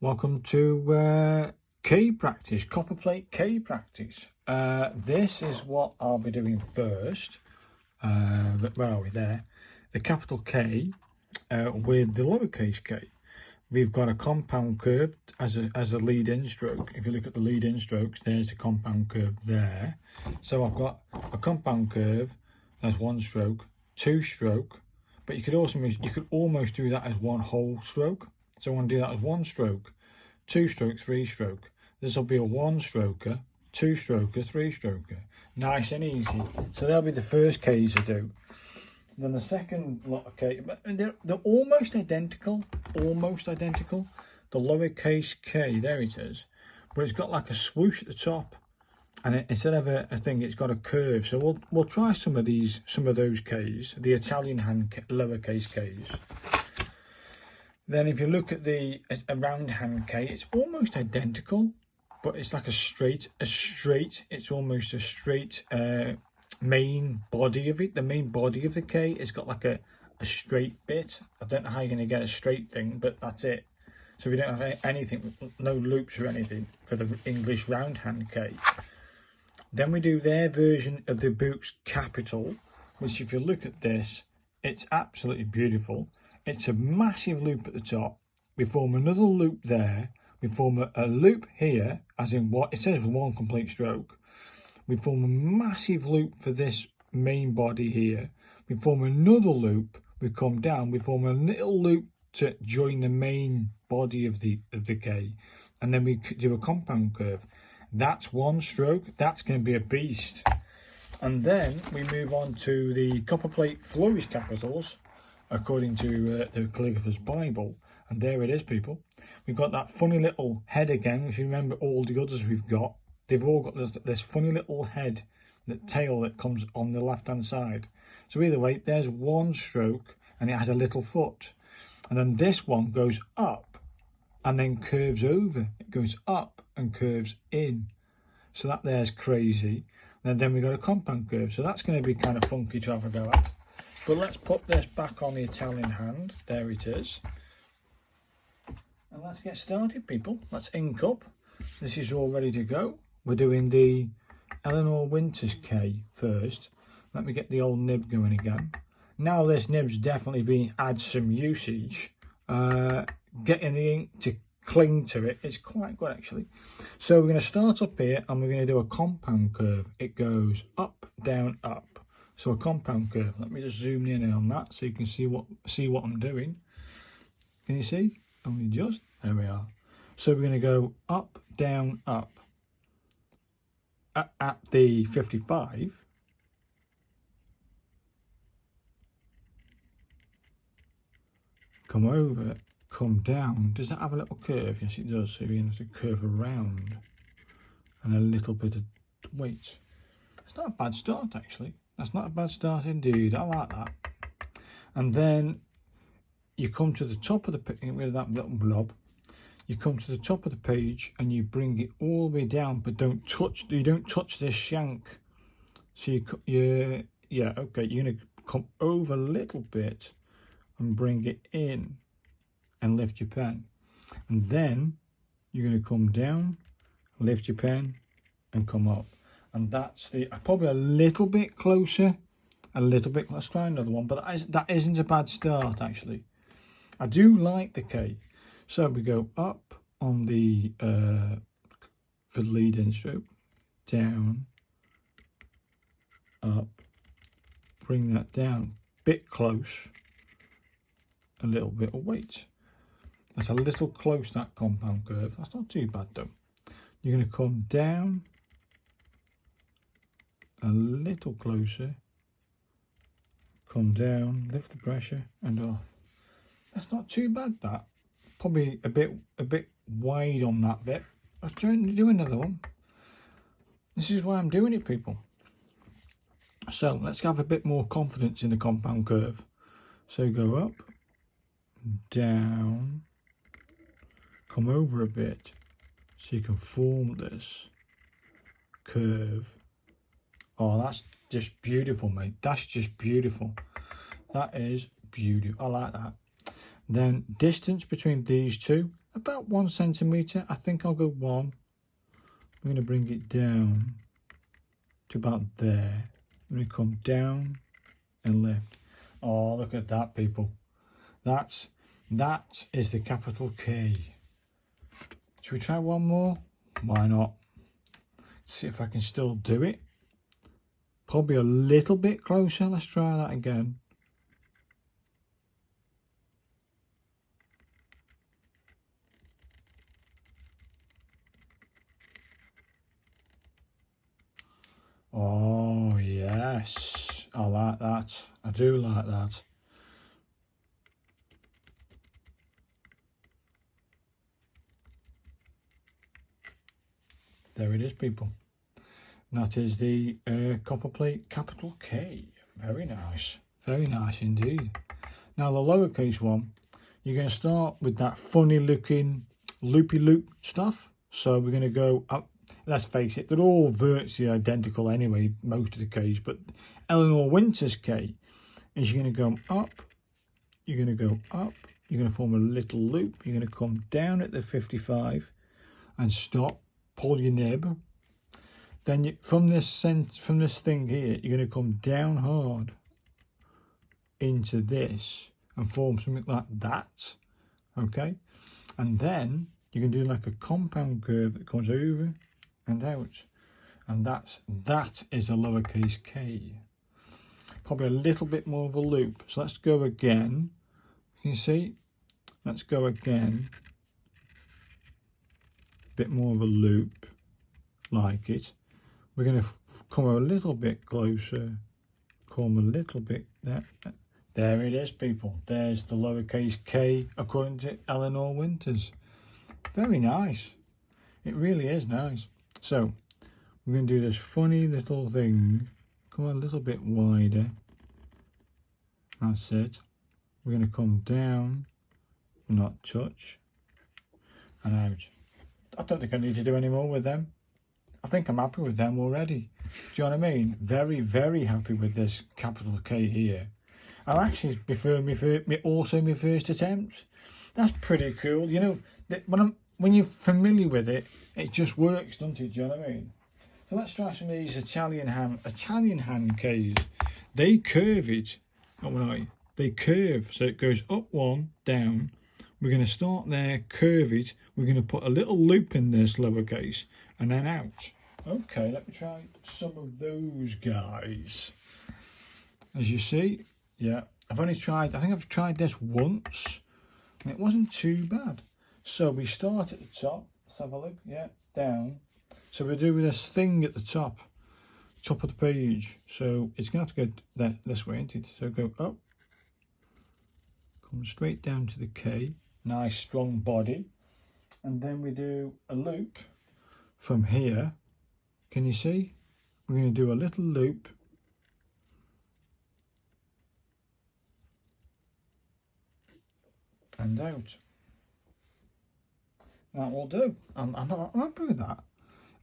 Welcome to Key Practice, Copperplate Key Practice. This is what I'll be doing first. Where are we there? The capital K with the lowercase k. We've got a compound curve as a lead-in stroke. If you look at the lead-in strokes, there's the compound curve there. So I've got a compound curve as one stroke, two stroke, but you could almost do that as one whole stroke. So I want to do that as one stroke, two stroke, three stroke. This will be a one stroker, two stroker, three stroker. Nice and easy. So that'll be the first K's to do. Then the second lot of K, but they're almost identical, The lowercase k, there it is, but it's got like a swoosh at the top, and instead of a thing, it's got a curve. So we'll try some of those K's, the Italian hand lowercase k's. Then if you look at a round hand K, it's almost identical, but it's like it's almost a straight main body of it. The main body of the K has got like a straight bit. I don't know how you're going to get a straight thing, but that's it. So we don't have anything, no loops or anything for the English round hand K. Then we do their version of the Boots capital, which if you look at this, it's absolutely beautiful. It's a massive loop at the top. We form another loop there. We form a loop here, as in what it says one complete stroke. We form a massive loop for this main body here. We form another loop. We come down. We form a little loop to join the main body of the K, and then we do a compound curve. That's one stroke. That's going to be a beast. And then we move on to the Copperplate flourish capitals, according to the calligrapher's Bible. And there it is, people. We've got that funny little head again. If you remember all the others we've got, they've all got this funny little head, the tail that comes on the left hand side. So either way, there's one stroke and it has a little foot. And then this one goes up and then curves over. It goes up and curves in. So that there's crazy. And then we've got a compound curve. So that's going to be kind of funky to have a go at. But let's put this back on the Italian hand. There it is. And let's get started, people. Let's ink up. This is all ready to go. We're doing the Eleanor Winters K first. Let me get the old nib going again. Now this nib's definitely been had some usage. Getting the ink to cling to it is quite good, actually. So we're going to start up here and we're going to do a compound curve. It goes up, down, up. So a compound curve. Let me just zoom in on that so you can see what I'm doing. Can you see? Only just. There we are. So we're going to go up, down, up. At the 55. Come over, come down. Does that have a little curve? Yes, it does. So you're going to have to curve around and a little bit of weight. It's not a bad start, actually. That's not a bad start indeed. I like that. And then you come to the top of the page, get rid of that little blob. You come to the top of the page and you bring it all the way down, but you don't touch this shank. So okay, you're going to come over a little bit and bring it in and lift your pen. And then you're going to come down, lift your pen and come up. And that's probably a little bit closer, let's try another one, but that isn't a bad start, actually. I do like the K. So we go up on the, for the lead-in stroke, down, up, bring that down, bit close, a little bit of weight. That's a little close, that compound curve. That's not too bad though. You're going to come down, a little closer, come down, lift the pressure and off. That's not too bad, that. Probably a bit wide on that bit. Let's try and do another one. This is why I'm doing it, people. So let's have a bit more confidence in the compound curve. So go up, down, come over a bit so you can form this curve. Oh, that's just beautiful, mate. That's just beautiful. That is beautiful. I like that. Then distance between these two, about 1 centimetre. I think I'll go 1. I'm going to bring it down to about there. I'm going to come down and lift. Oh, look at that, people. That is the capital K. Should we try one more? Why not? See if I can still do it. Probably a little bit closer. Let's try that again. Oh, yes. I like that. I do like that. There it is, people. That is the Copperplate capital K. Very nice. Very nice indeed. Now the lowercase one, you're going to start with that funny looking loopy loop stuff. So we're going to go up. Let's face it, they're all virtually identical anyway, most of the K's. But Eleanor Winter's K is you're going to go up. You're going to go up. You're going to form a little loop. You're going to come down at the 55 and stop. Pull your nib. Then from this thing here, you're going to come down hard into this and form something like that. Okay, and then you can do like a compound curve that comes over and out, and that is a lowercase k. Probably a little bit more of a loop. So let's go again. You see, let's go again. Bit more of a loop, like it. We're going to come a little bit closer, come a little bit there. There it is, people. There's the lowercase k according to Eleanor Winters. Very nice. It really is nice. So we're going to do this funny little thing. Come a little bit wider. That's it. We're going to come down, not touch, and out. I don't think I need to do any more with them. I think I'm happy with them already. Do you know what I mean? Very, very happy with this capital K here. I actually prefer my first attempt. That's pretty cool. You know, when you're familiar with it, it just works, doesn't it? Do you know what I mean? So let's try some of these Italian hand K's. They curve it. Oh, right. They curve, so it goes up 1, down. We're going to start there, curve it. We're going to put a little loop in this lowercase and then out. Okay, let me try some of those guys. As you see, yeah, I think I've tried this once and it wasn't too bad. So we start at the top. Let's have a look. Yeah, down. So we're doing this thing at the top of the page. So it's going to have to go this way, isn't it? So go up, come straight down to the K. Nice strong body, and then we do a loop from here. Can you see? We're going to do a little loop and out. That will do. I'm happy with that.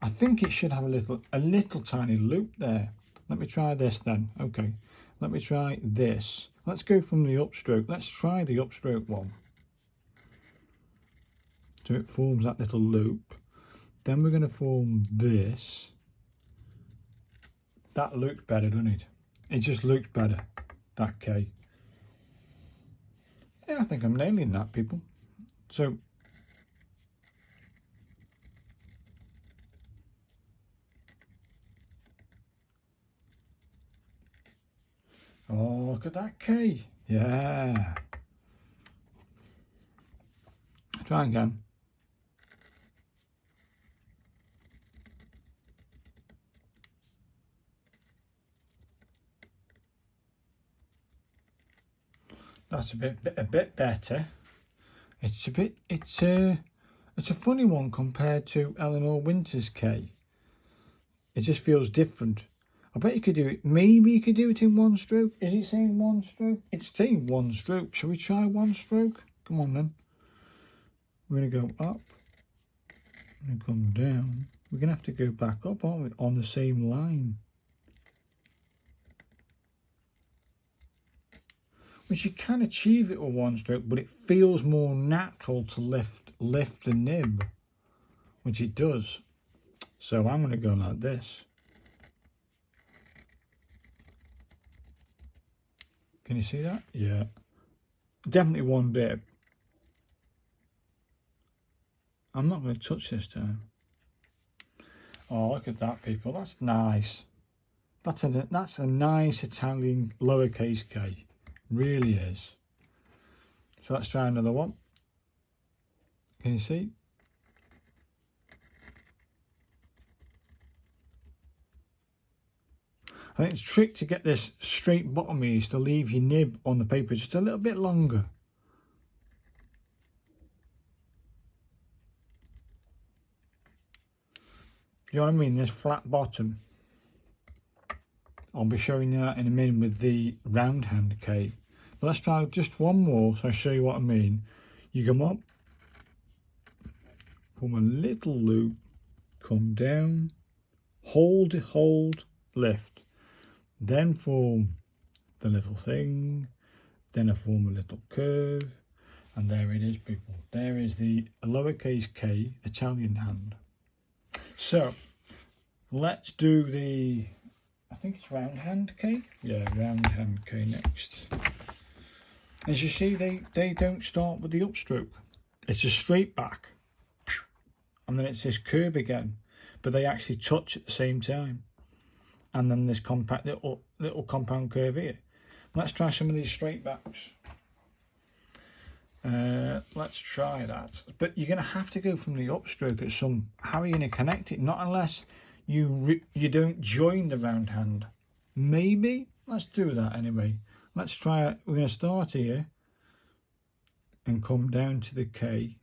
I think it should have a little tiny loop there. Let me try this then. Okay, let me try this. Let's go from the upstroke. Let's try the upstroke one. So it forms that little loop. Then we're going to form this. That looks better, doesn't it? It just looks better, that K. Yeah, I think I'm nailing that, people. So, oh, look at that K. Yeah. Try again. That's a bit better. It's a funny one compared to Eleanor Winter's K. It just feels different. I bet you could do it. Maybe you could do it in 1 stroke. Is it saying 1 stroke? It's saying 1 stroke. Shall we try 1 stroke? Come on then. We're going to go up and come down. We're going to have to go back up, aren't we? On the same line. Which you can achieve it with 1 stroke, but it feels more natural to lift lift the nib, which it does. So I'm going to go like this. Can you see that? Yeah. Definitely one bit. I'm not going to touch this time. Oh, look at that, people. That's nice. That's a nice Italian lowercase k. Really is. So let's try another one. Can you see? I think the trick to get this straight bottom is to leave your nib on the paper just a little bit longer. Do you know what I mean? This flat bottom. I'll be showing you that in a minute with the round hand K. But let's try just one more so I'll show you what I mean. You come up, form a little loop, come down, hold, lift. Then form the little thing, then I form a little curve, and there it is, people. There is the lowercase k Italian hand. So let's do the, I think it's round hand K. Yeah, round hand K next. As you see, they don't start with the upstroke. It's a straight back, and then it's this curve again, but they actually touch at the same time. And then this compact little compound curve here. Let's try some of these straight backs. Let's try that. But you're going to have to go from the upstroke at some. How are you going to connect it? Not unless you don't join the round hand. Maybe. Let's do that anyway. Let's try it. We're going to start here and come down to the K.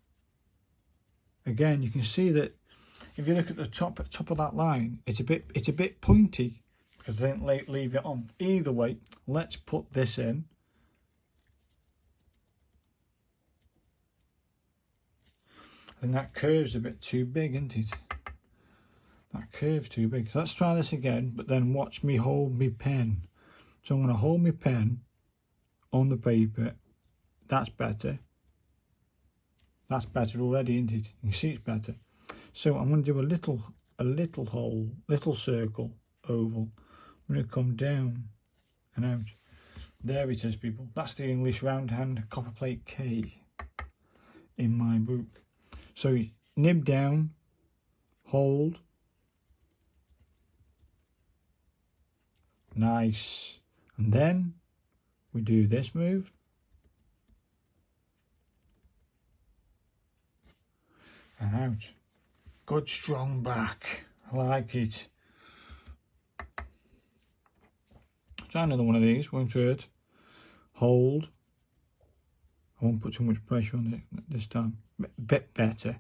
Again, you can see that if you look at the top of that line, it's a bit pointy because they didn't leave it on. Either way, let's put this in. I think that curve's a bit too big, isn't it? That curve's too big. So let's try this again, but then watch me hold my pen. So I'm going to hold my pen on the paper. That's better. That's better already, isn't it? You can see it's better. So I'm going to do a little hole, little circle, oval. I'm going to come down and out. There it is, people. That's the English round hand Copperplate K in my book. So nib down, hold. Nice. And then we do this move. And out. Good strong back. I like it. Try another one of these, won't hurt. Hold. I won't put too much pressure on it this time. Bit better.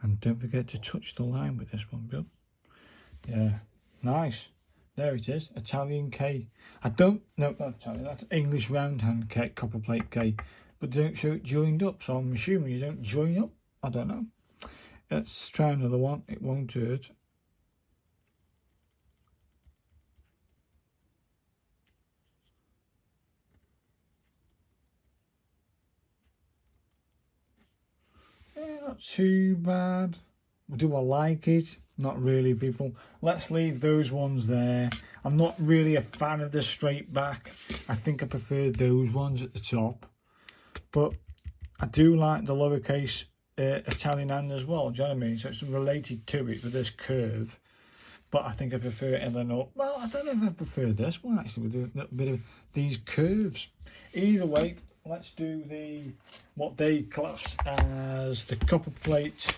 And don't forget to touch the line with this one, Bill. Yeah, nice. There it is, Italian K. I don't, no, not Italian, that's English round hand K, Copperplate K. But they don't show it joined up, so I'm assuming you don't join up. I don't know. Let's try another one. It won't hurt. Yeah, not too bad. Do I like it? Not really, people. Let's leave those ones there. I'm not really a fan of the straight back. I think I prefer those ones at the top. But I do like the lowercase Italian hand as well. Do you know what I mean? So it's related to it with this curve. But I think I prefer it up. Well, I don't know if I prefer this one actually with a little bit of these curves. Either way, let's do what they class as the Copperplate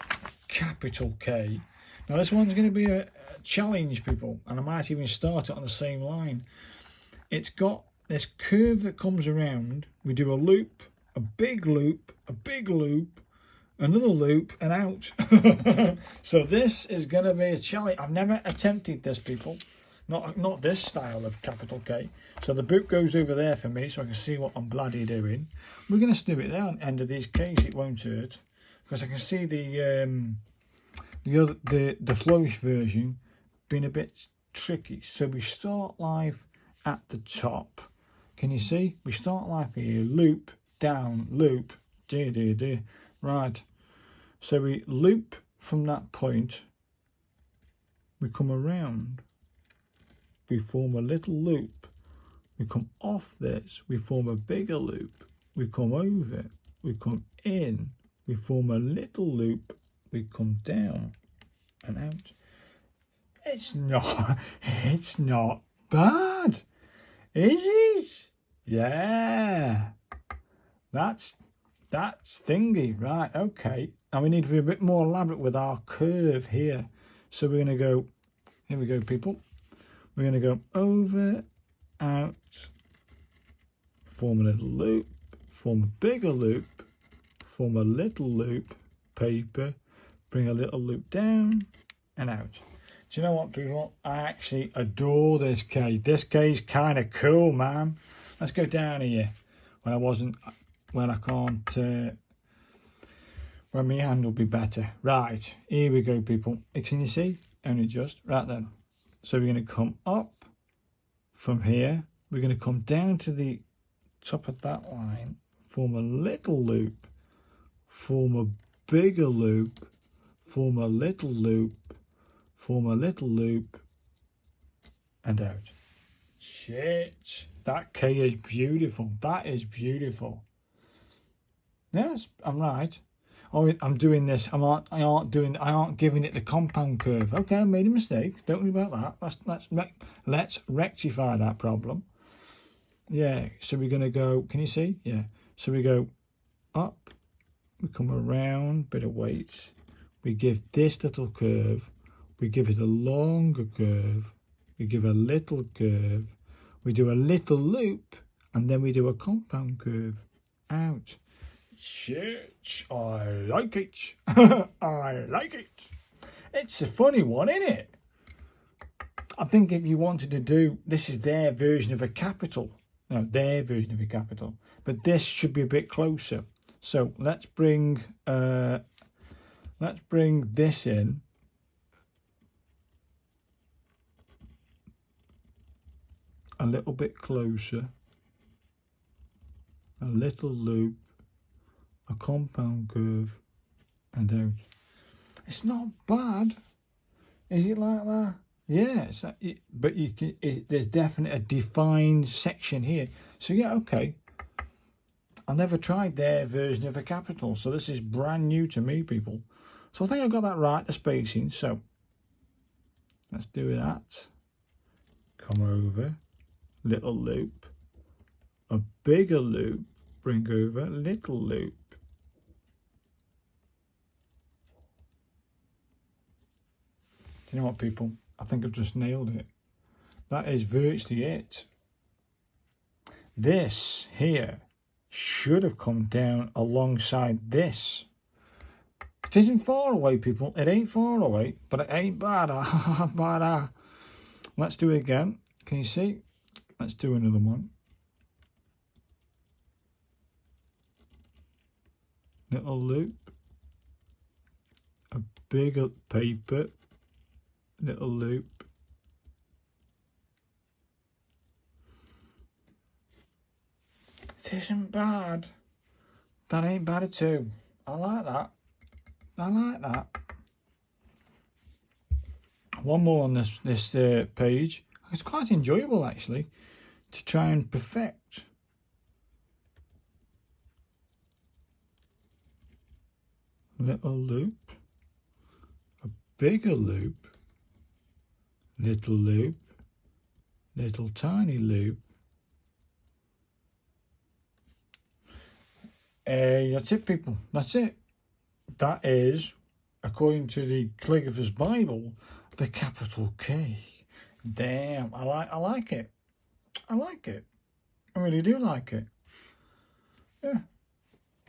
Kk. Now this one's going to be a challenge, people, and I might even start it on the same line. It's got this curve that comes around. We do a loop, a big loop, a big loop, another loop, and out. So this is going to be a challenge. I've never attempted this, people. Not this style of capital K. So the boot goes over there for me so I can see what I'm bloody doing. We're going to do it there on the end of these Ks. It won't hurt because I can see the flourish version being a bit tricky. So we start live at the top. Can you see? We start live here, loop, down, loop, right. So we loop from that point, we come around, we form a little loop, we come off this, we form a bigger loop, we come over, we come in, we form a little loop, we come down and out. It's not bad, is it? Yeah, that's thingy, right? Okay, and we need to be a bit more elaborate with our curve here. So we're going to go, here we go, people. We're going to go over, out, form a little loop, form a bigger loop, form a little loop, paper, bring a little loop down and out. Do you know what, people? I actually adore this K. This K is kind of cool, man. Let's go down here when I can't, when my hand will be better. Right, here we go, people. Can you see? Only just. Right then. So we're going to come up from here. We're going to come down to the top of that line, form a little loop, form a bigger loop, form a little loop, form a little loop, and out. Shit, that K is beautiful. That is beautiful. Yes, I'm right. Oh, I'm doing this. I aren't giving it the compound curve. Okay, I made a mistake. Don't worry about that. Let's rectify that problem. Yeah. So we're gonna go. Can you see? Yeah. So we go up. We come around. Bit of weight. We give this little curve. We give it a longer curve. We give a little curve. We do a little loop, and then we do a compound curve out. Shit, I like it. I like it. It's a funny one, isn't it? I think if you wanted to do, this is their version of a capital. No, their version of a capital. But this should be a bit closer. So let's bring this in. A little bit closer. A little loop. A compound curve and out. It's not bad, is it like that? Yeah, but you can. There's definitely a defined section here. So yeah, okay. I never tried their version of a capital, so this is brand new to me, people. So I think I got that right, the spacing. So let's do that. Come over, little loop, a bigger loop, bring over, little loop. Do you know what, people? I think I've just nailed it. That is virtually it. This here should have come down alongside this. It isn't far away, people. It ain't far away, but it ain't bad. Let's do it again. Can you see? Let's do another one. Little loop. A bigger paper. Little loop. It isn't bad. That ain't bad at all. I like that. I like that. One more on this page. It's quite enjoyable actually to try and perfect. Little loop. A bigger loop. Little loop, little tiny loop. That's it, people. That's it. That is, according to the Calligrapher's Bible, the capital K. Damn, I like it. I like it. I really do like it. Yeah.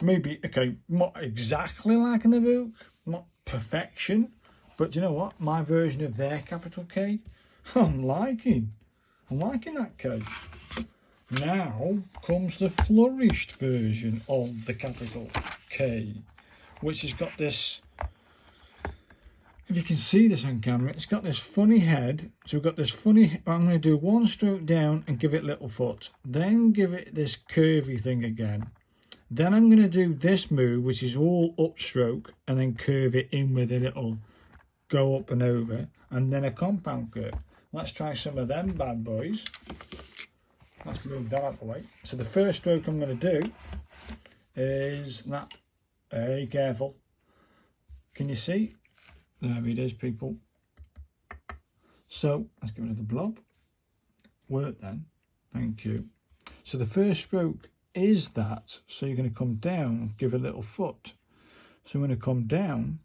Maybe, okay, not exactly like in the book, not perfection. But do you know what? My version of their capital K, I'm liking that K. Now comes the flourished version of the capital K, which has got this, if you can see this on camera, it's got this funny head. So we've got this funny, I'm going to do one stroke down and give it little foot. Then give it this curvy thing again. Then I'm going to do this move, which is all upstroke, and then curve it in with a little go up and over, and then a compound curve. Let's try some of them bad boys. Let's move that out of the way. So the first stroke I'm going to do is that. Hey, careful. Can you see? There it is, people. So let's get rid of the blob. Work then. Thank you. So the first stroke is that. So you're going to come down, give a little foot. So I'm going to come down.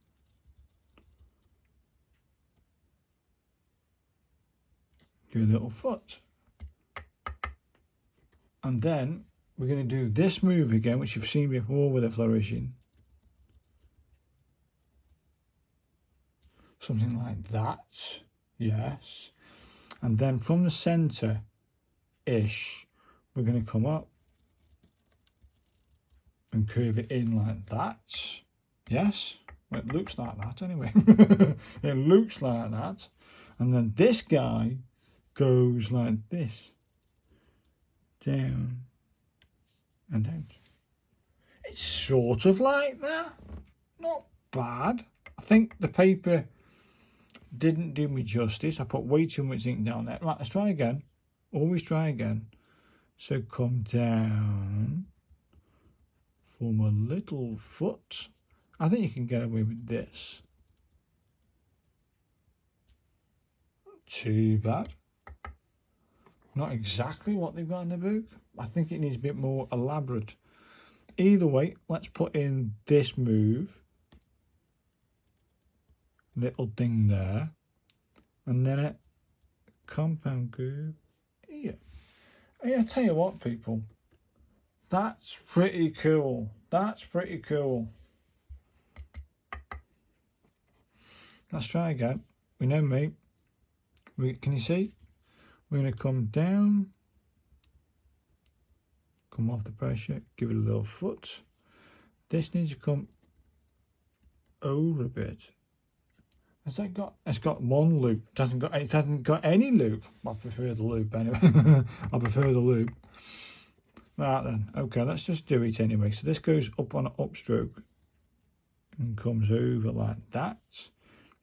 Give a little foot. And then we're going to do this move again, which you've seen before with a flourishing. Something like that. Yes. And then from the centre-ish, we're going to come up and curve it in like that. Yes. Well, it looks like that anyway. It looks like that. And then this guy goes like this. Down and out. It's sort of like that. Not bad. I think the paper didn't do me justice. I put way too much ink down there. Right, let's try again. Always try again. So come down. Form a little foot. I think you can get away with this. Not too bad. Not exactly what they've got in the book. I think it needs a bit more elaborate. Either way, let's put in this move. Little thing there. And then a compound curve here. Hey, I tell you what, people. That's pretty cool. That's pretty cool. Let's try again. We know me. Can you see? We're going to come down, come off the pressure, give it a little foot. This needs to come over a bit. Has that got? It's got one loop. It hasn't got any loop. I prefer the loop anyway. I prefer the loop. Right then. Okay, let's just do it anyway. So this goes up on an upstroke and comes over like that.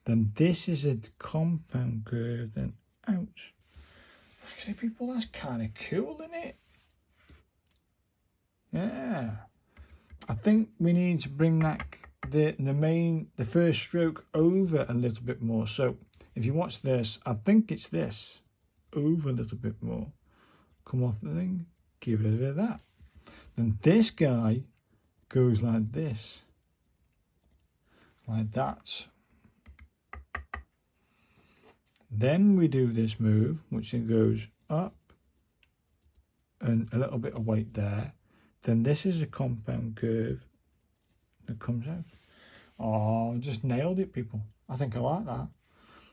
Then this is a compound curve, then out. Actually, people, that's kind of cool, isn't it? Yeah. I think we need to bring that the first stroke over a little bit more. So if you watch this, I think it's this. Over a little bit more. Come off the thing. Give it a bit of that. Then this guy goes like this. Like that. Then we do this move, which then goes up and a little bit of weight there. Then this is a compound curve that comes out. Oh, just nailed it, people. I think I like that.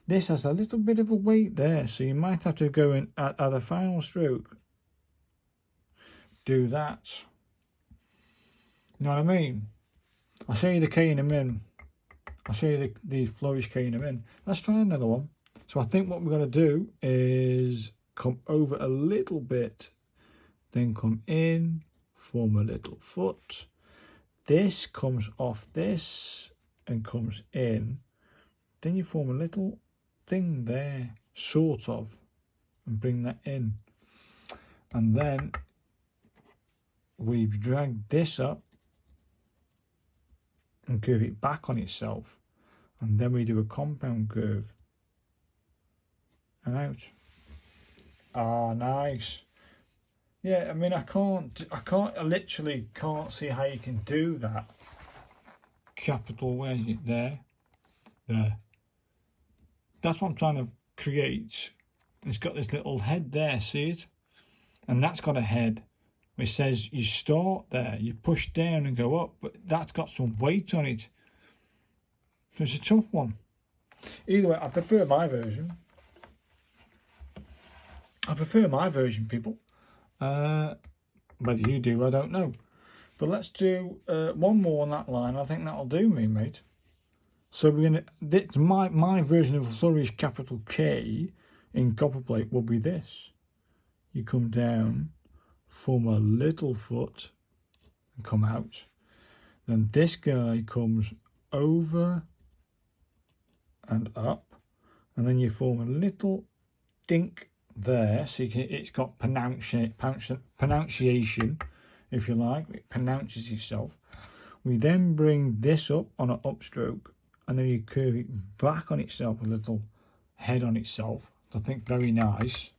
This has a little bit of a weight there, so you might have to go in at the final stroke. Do that. You know what I mean? I'll show you the K in a min. I'll show you the flourish K in a min. Let's try another one. So I think what we're going to do is come over a little bit, then come in, form a little foot. This comes off this and comes in. Then you form a little thing there, sort of, and bring that in. And then we've dragged this up and curve it back on itself. And then we do a compound curve. And out. Ah, nice. Yeah, I mean, I literally can't see how you can do that. Capital, where is it? There. That's what I'm trying to create. It's got this little head there, see it? And that's got a head which says you start there, you push down and go up, but that's got some weight on it. So it's a tough one. Either way, I prefer my version. People. Whether you do, I don't know. But let's do one more on that line. I think that'll do me, mate. So we're gonna. My version of a flourish capital K in Copperplate will be this. You come down, form a little foot, and come out. Then this guy comes over and up, and then you form a little dink there, so you can, it's got pronunciation, if you like. It pronounces itself. We then bring this up on an upstroke, and then you curve it back on itself, a little head on itself. I think very nice.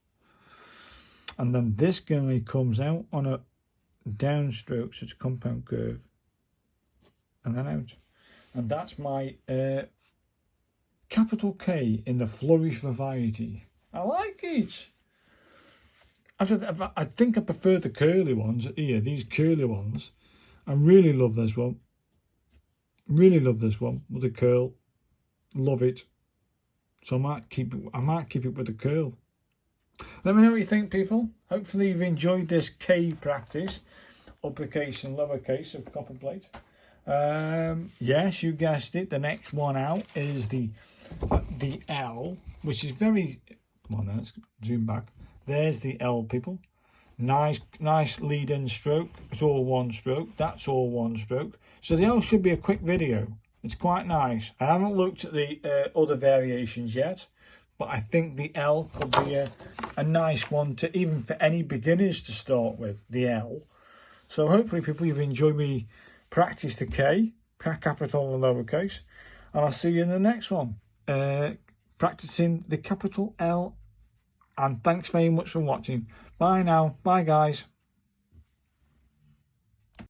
And then this guy comes out on a downstroke, so it's a compound curve, and then out. And that's my capital K in the Flourish variety. I like it. I think I prefer the curly ones here, these curly ones. I really love this one. Really love this one with the curl. Love it. So I might keep it with the curl. Let me know what you think, people. Hopefully you've enjoyed this K practice, uppercase and lowercase of Copperplate. Yes, you guessed it. The next one out is the L, which is very. Come on, now, let's zoom back. There's the L, people. Nice lead-in stroke. It's all one stroke. That's all one stroke. So the L should be a quick video. It's quite nice. I haven't looked at the other variations yet, but I think the L could be a nice one to, even for any beginners to start with, the L. So hopefully people, you've enjoyed me practice the K, capital and lowercase, and I'll see you in the next one, practicing the capital L. And thanks very much for watching. Bye now. Bye guys.